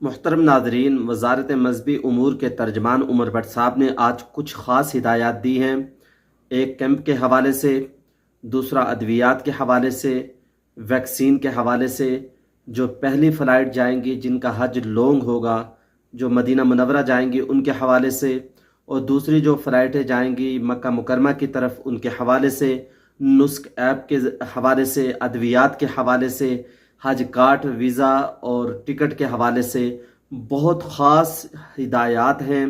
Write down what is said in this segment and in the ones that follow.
محترم ناظرین، وزارت مذہبی امور کے ترجمان عمر بٹ صاحب نے آج کچھ خاص ہدایات دی ہیں۔ ایک کیمپ کے حوالے سے، دوسرا ادویات کے حوالے سے، ویکسین کے حوالے سے، جو پہلی فلائٹ جائیں گی جن کا حج لونگ ہوگا، جو مدینہ منورہ جائیں گی ان کے حوالے سے، اور دوسری جو فلائٹیں جائیں گی مکہ مکرمہ کی طرف ان کے حوالے سے، نسک ایپ کے حوالے سے، ادویات کے حوالے سے، حج کارٹ، ویزا اور ٹکٹ کے حوالے سے بہت خاص ہدایات ہیں۔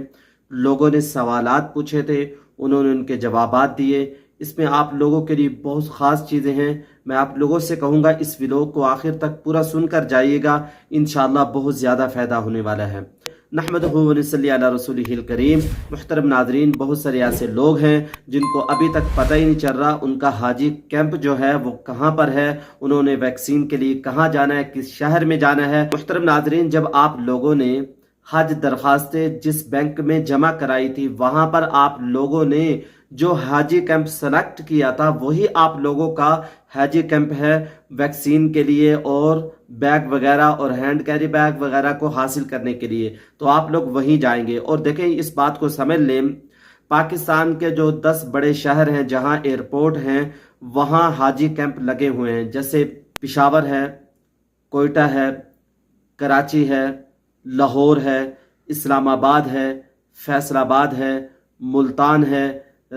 لوگوں نے سوالات پوچھے تھے، انہوں نے ان کے جوابات دیے۔ اس میں آپ لوگوں کے لیے بہت خاص چیزیں ہیں۔ میں آپ لوگوں سے کہوں گا اس ویلوگ کو آخر تک پورا سن کر جائیے گا، انشاءاللہ بہت زیادہ فائدہ ہونے والا ہے۔ نحمدہ و نصلی علی رسولہ الکریم۔ محترم ناظرین، بہت سارے ایسے لوگ ہیں جن کو ابھی تک پتہ ہی نہیں چل رہا ان کا حاجی کیمپ جو ہے وہ کہاں پر ہے، انہوں نے ویکسین کے لیے کہاں جانا ہے، کس شہر میں جانا ہے۔ محترم ناظرین، جب آپ لوگوں نے حج درخواستیں جس بینک میں جمع کرائی تھی، وہاں پر آپ لوگوں نے جو حاجی کیمپ سلیکٹ کیا تھا وہی آپ لوگوں کا حاجی کیمپ ہے ویکسین کے لیے اور بیگ وغیرہ اور ہینڈ کیری بیگ وغیرہ کو حاصل کرنے کے لیے، تو آپ لوگ وہیں جائیں گے۔ اور دیکھیں، اس بات کو سمجھ لیں، پاکستان کے جو 10 بڑے شہر ہیں جہاں ایئرپورٹ ہیں وہاں حاجی کیمپ لگے ہوئے ہیں، جیسے پشاور ہے، کوئٹہ ہے، کراچی ہے، لاہور ہے، اسلام آباد ہے، فیصل آباد ہے، ملتان ہے،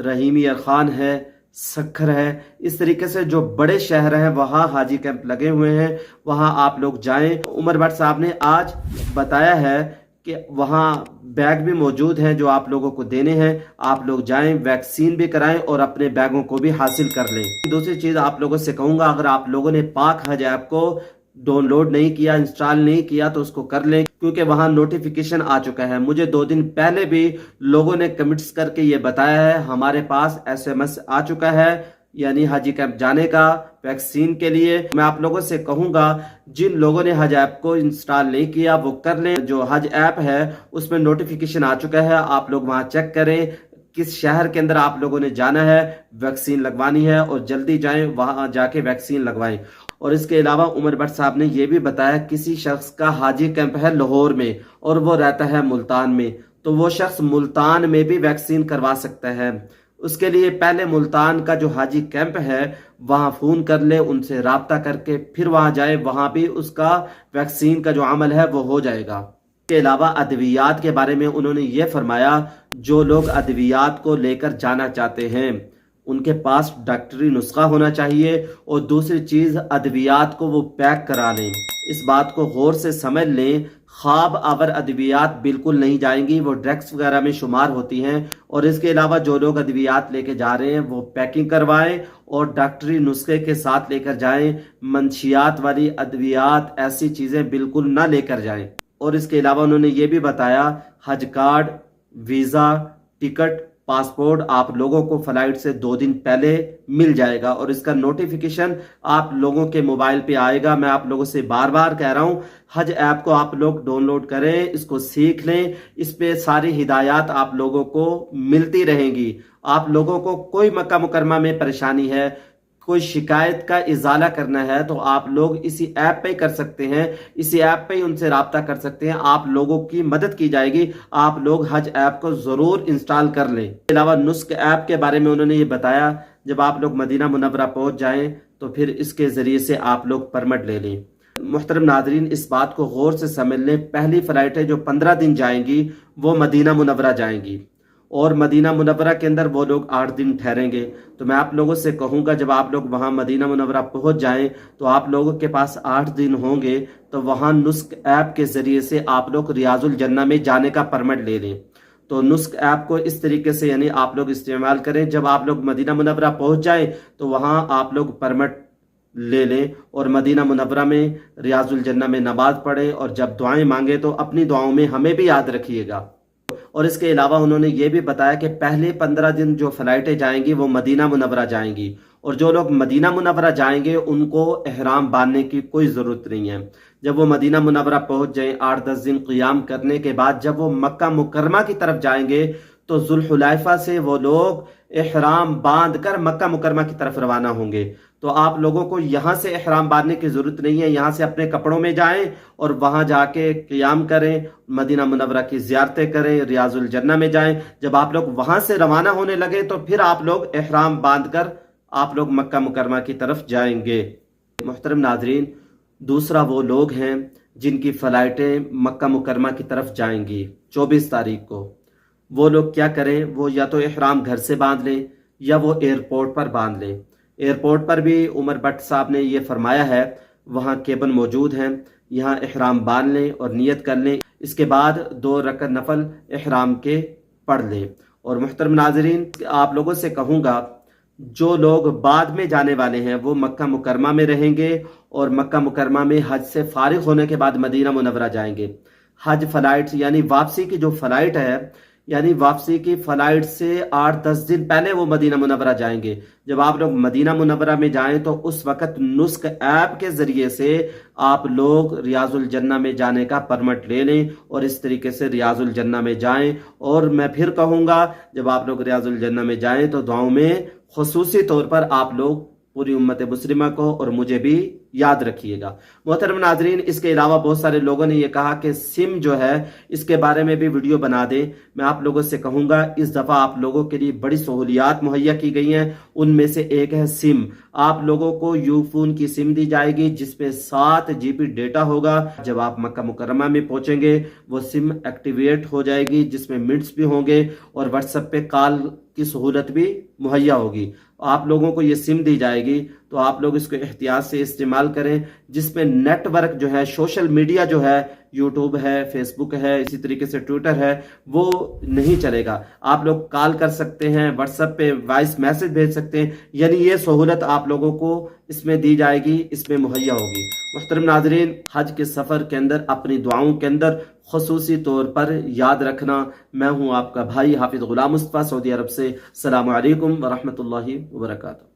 رحیمی ارخان ہے، سکھر ہے۔ اس طریقے سے جو بڑے شہر ہیں وہاں حاجی کیمپ لگے ہوئے ہیں، وہاں آپ لوگ جائیں۔ عمر بٹ صاحب نے آج بتایا ہے کہ وہاں بیگ بھی موجود ہیں جو آپ لوگوں کو دینے ہیں، آپ لوگ جائیں، ویکسین بھی کرائیں اور اپنے بیگوں کو بھی حاصل کر لیں۔ دوسری چیز آپ لوگوں سے کہوں گا، اگر آپ لوگوں نے پاک حج ایپ کو ڈاؤن لوڈ نہیں کیا، انسٹال نہیں کیا تو اس کو کر لیں، کیونکہ وہاں نوٹیفیکیشن آ چکا ہے۔ مجھے 2 دن پہلے بھی لوگوں نے کمنٹس کر کے یہ بتایا ہے ہمارے پاس SMS آ چکا ہے، یعنی حاجی کیمپ جانے کا، ویکسین کے لیے۔ میں آپ لوگوں سے کہوں گا جن لوگوں نے حج ایپ کو انسٹال نہیں کیا وہ کر لیں۔ جو حج ایپ ہے اس میں نوٹیفیکیشن آ چکا ہے، آپ لوگ وہاں چیک کریں کس شہر کے اندر آپ لوگوں نے جانا ہے، ویکسین لگوانی ہے، اور جلدی جائیں وہاں جا کے ویکسین لگوائیں۔ اور اس کے علاوہ عمر بٹ صاحب نے یہ بھی بتایا کسی شخص کا حاجی کیمپ ہے لاہور میں اور وہ رہتا ہے ملتان میں، تو وہ شخص ملتان میں بھی ویکسین کروا سکتا ہے۔ اس کے لیے پہلے ملتان کا جو حاجی کیمپ ہے وہاں فون کر لے، ان سے رابطہ کر کے پھر وہاں جائے، وہاں بھی اس کا ویکسین کا جو عمل ہے وہ ہو جائے گا۔ اس کے علاوہ ادویات کے بارے میں انہوں نے یہ فرمایا، جو لوگ ادویات کو لے کر جانا چاہتے ہیں ان کے پاس ڈاکٹری نسخہ ہونا چاہیے، اور دوسری چیز ادویات کو وہ پیک کرا لیں۔ اس بات کو غور سے سمجھ لیں، خواب آور ادویات بالکل نہیں جائیں گی، وہ ڈرگس وغیرہ میں شمار ہوتی ہیں۔ اور اس کے علاوہ جو لوگ ادویات لے کے جا رہے ہیں وہ پیکنگ کروائیں اور ڈاکٹری نسخے کے ساتھ لے کر جائیں۔ منشیات والی ادویات، ایسی چیزیں بالکل نہ لے کر جائیں۔ اور اس کے علاوہ انہوں نے یہ بھی بتایا حج کارڈ، ویزا، ٹکٹ، پاسپورٹ آپ لوگوں کو فلائٹ سے 2 دن پہلے مل جائے گا، اور اس کا نوٹیفیکیشن آپ لوگوں کے موبائل پہ آئے گا۔ میں آپ لوگوں سے بار بار کہہ رہا ہوں، حج ایپ کو آپ لوگ ڈاؤن لوڈ کریں، اس کو سیکھ لیں، اس پہ ساری ہدایات آپ لوگوں کو ملتی رہیں گی۔ آپ لوگوں کو کوئی مکہ مکرمہ میں پریشانی ہے، کوئی شکایت کا ازالہ کرنا ہے تو آپ لوگ اسی ایپ پہ کر سکتے ہیں، اسی ایپ پہ ان سے رابطہ کر سکتے ہیں، آپ لوگوں کی مدد کی جائے گی۔ آپ لوگ حج ایپ کو ضرور انسٹال کر لیں۔ اس کے علاوہ نسک ایپ کے بارے میں انہوں نے یہ بتایا، جب آپ لوگ مدینہ منورہ پہنچ جائیں تو پھر اس کے ذریعے سے آپ لوگ پرمٹ لے لیں۔ محترم ناظرین، اس بات کو غور سے سمجھ لیں، پہلی فلائٹیں جو 15 دن جائیں گی وہ مدینہ منورہ جائیں گی، اور مدینہ منورہ کے اندر وہ لوگ 8 دن ٹھہریں گے۔ تو میں آپ لوگوں سے کہوں گا جب آپ لوگ وہاں مدینہ منورہ پہنچ جائیں تو آپ لوگوں کے پاس 8 دن ہوں گے، تو وہاں نسک ایپ کے ذریعے سے آپ لوگ ریاض الجنہ میں جانے کا پرمٹ لے لیں۔ تو نسک ایپ کو اس طریقے سے یعنی آپ لوگ استعمال کریں، جب آپ لوگ مدینہ منورہ پہنچ جائیں تو وہاں آپ لوگ پرمٹ لے لیں اور مدینہ منورہ میں ریاض الجنہ میں نماز پڑھیں، اور جب دعائیں مانگیں تو اپنی دعاؤں میں ہمیں بھی یاد رکھیے گا۔ اور اس کے علاوہ انہوں نے یہ بھی بتایا کہ پہلے 15 دن جو فلائٹیں جائیں گی وہ مدینہ منورہ جائیں گی، اور جو لوگ مدینہ منورہ جائیں گے ان کو احرام باندھنے کی کوئی ضرورت نہیں ہے۔ جب وہ مدینہ منورہ پہنچ جائیں، 8-10 دن قیام کرنے کے بعد جب وہ مکہ مکرمہ کی طرف جائیں گے تو ذوالحلیفہ سے وہ لوگ احرام باندھ کر مکہ مکرمہ کی طرف روانہ ہوں گے۔ تو آپ لوگوں کو یہاں سے احرام باندھنے کی ضرورت نہیں ہے، یہاں سے اپنے کپڑوں میں جائیں اور وہاں جا کے قیام کریں، مدینہ منورہ کی زیارتیں کریں، ریاض الجنہ میں جائیں۔ جب آپ لوگ وہاں سے روانہ ہونے لگے تو پھر آپ لوگ احرام باندھ کر آپ لوگ مکہ مکرمہ کی طرف جائیں گے۔ محترم ناظرین، دوسرا وہ لوگ ہیں جن کی فلائٹیں مکہ مکرمہ کی طرف جائیں گی 24 تاریخ کو، وہ لوگ کیا کریں؟ وہ یا تو احرام گھر سے باندھ لیں یا وہ ایئرپورٹ پر باندھ لیں۔ ایئرپورٹ پر بھی عمر بٹ صاحب نے یہ فرمایا ہے، وہاں کیبن موجود ہیں، یہاں احرام باندھ لیں اور نیت کر لیں، اس کے بعد 2 رکعت نفل احرام کے پڑھ لیں۔ اور محترم ناظرین، آپ لوگوں سے کہوں گا جو لوگ بعد میں جانے والے ہیں وہ مکہ مکرمہ میں رہیں گے اور مکہ مکرمہ میں حج سے فارغ ہونے کے بعد مدینہ منورہ جائیں گے۔ حج فلائٹ یعنی واپسی کی جو فلائٹ ہے، یعنی واپسی کی فلائٹ سے 8-10 دن پہلے وہ مدینہ منورہ جائیں گے۔ جب آپ لوگ مدینہ منورہ میں جائیں تو اس وقت نسک ایپ کے ذریعے سے آپ لوگ ریاض الجنہ میں جانے کا پرمٹ لے لیں اور اس طریقے سے ریاض الجنہ میں جائیں۔ اور میں پھر کہوں گا، جب آپ لوگ ریاض الجنہ میں جائیں تو دعاؤں میں خصوصی طور پر آپ لوگ پوری امت مسلمہ کو اور مجھے بھی یاد رکھیے گا۔ محترم ناظرین، اس کے علاوہ بہت سارے لوگوں نے یہ کہا کہ سم جو ہے اس کے بارے میں بھی ویڈیو بنا دیں۔ میں آپ لوگوں سے کہوں گا اس دفعہ آپ لوگوں کے لیے بڑی سہولیات مہیا کی گئی ہیں، ان میں سے ایک ہے سم۔ آپ لوگوں کو یو فون کی سم دی جائے گی جس پہ 7 GB ڈیٹا ہوگا۔ جب آپ مکہ مکرمہ میں پہنچیں گے وہ سم ایکٹیویٹ ہو جائے گی جس میں منٹس بھی ہوں گے اور واٹس ایپ پہ کال کی سہولت بھی مہیا ہوگی۔ آپ لوگوں کو یہ سم دی جائے گی تو آپ لوگ اس کو احتیاط سے استعمال کریں، جس میں نیٹ ورک جو ہے، سوشل میڈیا جو ہے، یوٹیوب ہے، فیس بک ہے، اسی طریقے سے ٹویٹر ہے، وہ نہیں چلے گا۔ آپ لوگ کال کر سکتے ہیں، واٹس ایپ پہ وائس میسج بھیج سکتے ہیں، یعنی یہ سہولت آپ لوگوں کو اس میں دی جائے گی، اس میں مہیا ہوگی۔ محترم ناظرین، حج کے سفر کے اندر اپنی دعاؤں کے اندر خصوصی طور پر یاد رکھنا، میں ہوں آپ کا بھائی حافظ غلام مصطفیٰ، سعودی عرب سے۔ السلام علیکم ورحمۃ اللہ وبرکاتہ۔